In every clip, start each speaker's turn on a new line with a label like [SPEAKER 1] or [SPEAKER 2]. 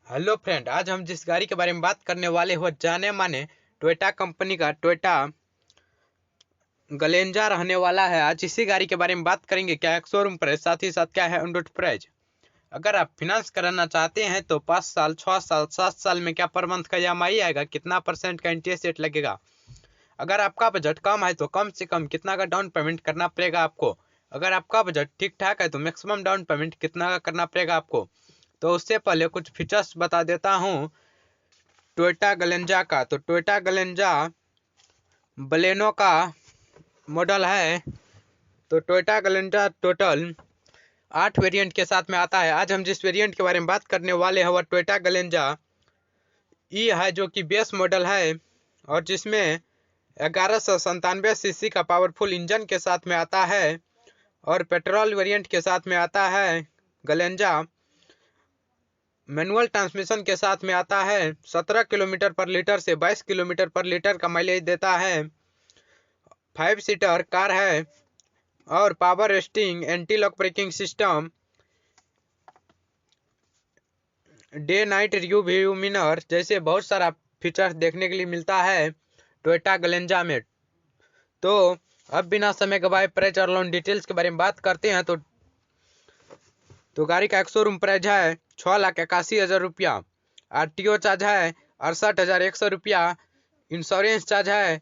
[SPEAKER 1] Hello friend, आज हम जिस गाड़ी के बारे में बात करने वाले हो जाने माने टोयोटा कंपनी का टोयोटा गलेंजा रहने वाला है। आज इसी गाड़ी के बारे में बात करेंगे, क्या एक शोरूम प्राइस, साथ ही साथ क्या है ऑन रोड प्राइस। अगर आप फिनांस कराना चाहते हैं तो 5 साल, 6 साल, 7 साल में क्या पर मंथ का EMI आएगा, कितना परसेंट का इंटरेस्ट रेट लगेगा। अगर आपका बजट कम है तो कम से कम कितना का डाउन पेमेंट करना पड़ेगा आपको। अगर आपका बजट ठीक ठाक है तो मैक्सिमम डाउन पेमेंट कितना का करना पड़ेगा आपको। तो उससे पहले कुछ फीचर्स बता देता हूँ टोयोटा गलेंजा का। तो टोयोटा गलेंजा बलेनो का मॉडल है। तो टोयोटा गलेंजा टोटल 8 वेरिएंट के साथ में आता है। आज हम जिस वेरिएंट के बारे में बात करने वाले हैं वह टोयोटा गलेंजा ई है, जो कि बेस मॉडल है और जिसमें 1197 सीसी का पावरफुल इंजन के साथ में आता है और पेट्रोल वेरिएंट के साथ में आता है। गलेंजा मैनुअल ट्रांसमिशन के साथ में आता है। 17 किलोमीटर पर लीटर से 22 किलोमीटर पर लीटर का माइलेज देता है। 5 सीटर कार है और power steering, anti lock braking system, day night review जैसे बहुत सारा फीचर्स देखने के लिए मिलता है टोयोटा गलेंजा में। तो अब बिना समय गवाए प्राइस और लोन डिटेल्स के बारे में बात करते हैं। तो गाड़ी का एक शोरूम प्राइस है 6,81,000 रुपया। RTO चार्ज है 68,100 रुपया। इंश्योरेंस चार्ज है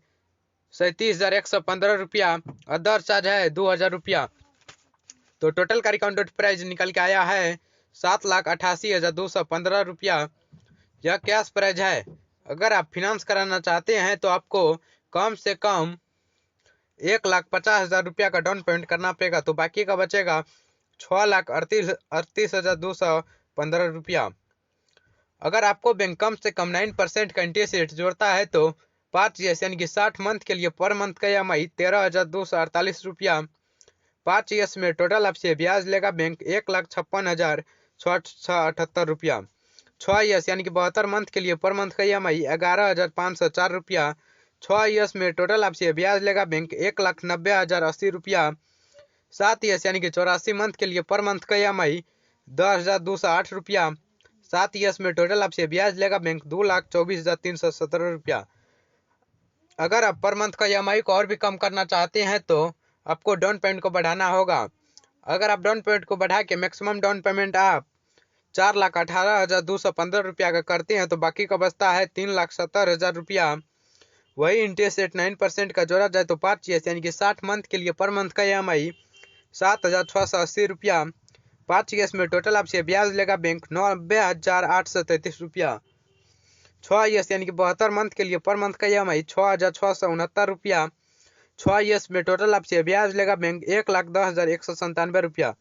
[SPEAKER 1] 37,115 रुपया। अदर चार्ज है 2,000 रुपया। तो टोटल गाड़ी का ऑन प्राइस निकल के आया है 7,88,215 रुपया। यह कैश प्राइस है। अगर आप फिनांस कराना चाहते हैं तो आपको कम से कम 1,50,000 रुपया का डाउन पेमेंट करना पड़ेगा। तो बाकी का बचेगा 6,38,215 रुपया। अगर आपको बैंक कम से कम 9% का इंटरेस्ट रेट जोड़ता है तो 5 ईयर्स यानी कि 60 मंथ के लिए पर मंथ का EMI 13,248 रुपया। 5 ईयर्स में टोटल आपसे ब्याज लेगा बैंक 1,56,678 रुपया। 6 ईयर्स यानी कि 72 मंथ के लिए पर मंथ का EMI 11,504 रुपया। 6 ईयर्स में टोटल आपसे ब्याज लेगा बैंक 1,90,080 रुपया। 7 ईयर्स यानी कि 84 मंथ के लिए पर मंथ का EMI 10,208 रुपया। 7 ईयर्स में टोटल आपसे ब्याज लेगा बैंक 2,24,317 रुपया। अगर आप पर मंथ का EMI को और भी कम करना चाहते हैं तो आपको डाउन पेमेंट को बढ़ाना होगा। अगर आप डाउन पेमेंट को बढ़ा के मैक्सिमम डाउन पेमेंट आप 4,18,215 रुपया का करते हैं तो बाकी का बचता है 3,70,000 रुपया। वही इंटरेस्ट रेट 9% का जोड़ा जाए तो 5 ईयर्स यानी कि 60 मंथ के लिए पर मंथ का EMI 7,680 रुपया। 5 ईयर्स में टोटल आपसे ब्याज लेगा बैंक 90,833 रुपया। 6 ईयर्स यानी कि 72 मंथ के लिए पर मंथ का EMI 6,669 रुपया। 6 ईयर्स में टोटल आपसे ब्याज लेगा बैंक 1,10,197 रुपया।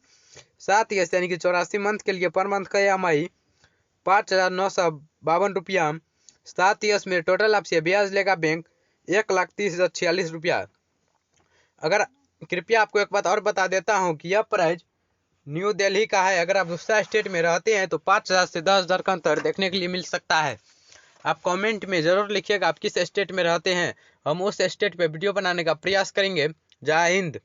[SPEAKER 1] 7 ईयर्स यानी कि 84 मंथ के लिए पर मंथ का EMI 5,952 रुपया। 7 ईयर्स में टोटल आपसे ब्याज लेगा बैंक 1,30,046 रुपया। अगर कृपया आपको एक बात और बता देता हूँ कि यह प्राइस न्यू दिल्ली का है। अगर आप दूसरा स्टेट में रहते हैं तो 5,000 से 10,000 का अंतर देखने के लिए मिल सकता है। आप कमेंट में ज़रूर लिखिएगा आप किस स्टेट में रहते हैं। हम उस स्टेट पे वीडियो बनाने का प्रयास करेंगे। जय हिंद।